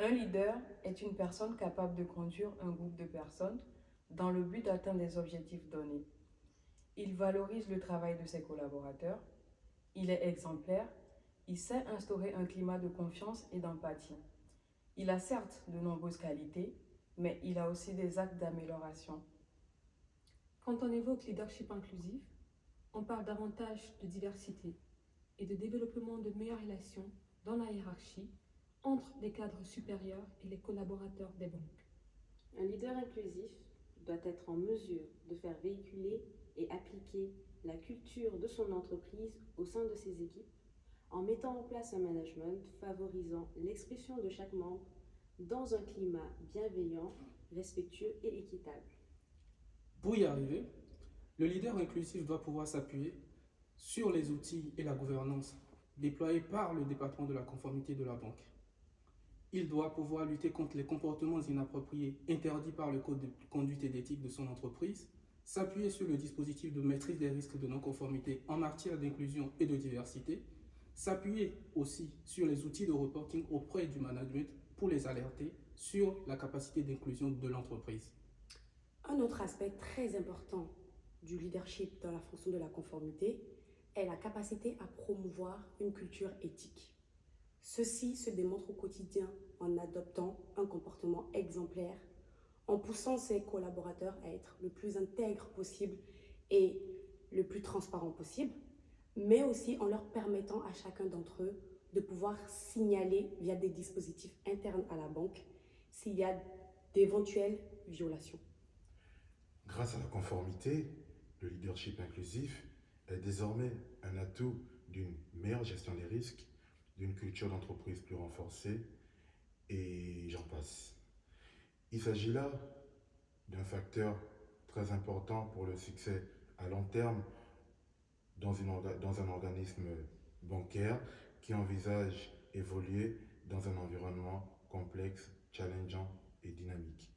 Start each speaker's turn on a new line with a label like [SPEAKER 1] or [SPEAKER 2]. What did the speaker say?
[SPEAKER 1] Un leader est une personne capable de conduire un groupe de personnes dans le but d'atteindre des objectifs donnés. Il valorise le travail de ses collaborateurs, il est exemplaire, il sait instaurer un climat de confiance et d'empathie. Il a certes de nombreuses qualités, mais il a aussi des actes d'amélioration.
[SPEAKER 2] Quand on évoque leadership inclusif, on parle davantage de diversité et de développement de meilleures relations dans la hiérarchie entre les cadres supérieurs et les collaborateurs des banques.
[SPEAKER 3] Un leader inclusif doit être en mesure de faire véhiculer et appliquer la culture de son entreprise au sein de ses équipes en mettant en place un management favorisant l'expression de chaque membre dans un climat bienveillant, respectueux et équitable.
[SPEAKER 4] Pour y arriver, le leader inclusif doit pouvoir s'appuyer sur les outils et la gouvernance déployés par le département de la conformité de la banque. Il doit pouvoir lutter contre les comportements inappropriés interdits par le code de conduite et d'éthique de son entreprise, s'appuyer sur le dispositif de maîtrise des risques de non-conformité en matière d'inclusion et de diversité, s'appuyer aussi sur les outils de reporting auprès du management pour les alerter sur la capacité d'inclusion de l'entreprise.
[SPEAKER 5] Un autre aspect très important du leadership dans la fonction de la conformité est la capacité à promouvoir une culture éthique. Ceci se démontre au quotidien en adoptant un comportement exemplaire, en poussant ses collaborateurs à être le plus intègre possible et le plus transparent possible, mais aussi en leur permettant à chacun d'entre eux de pouvoir signaler via des dispositifs internes à la banque s'il y a d'éventuelles violations.
[SPEAKER 6] Grâce à la conformité, le leadership inclusif est désormais un atout d'une meilleure gestion des risques, d'une culture d'entreprise plus renforcée, et j'en passe. Il s'agit là d'un facteur très important pour le succès à long terme dans un organisme bancaire qui envisage évoluer dans un environnement complexe, challengeant et dynamique.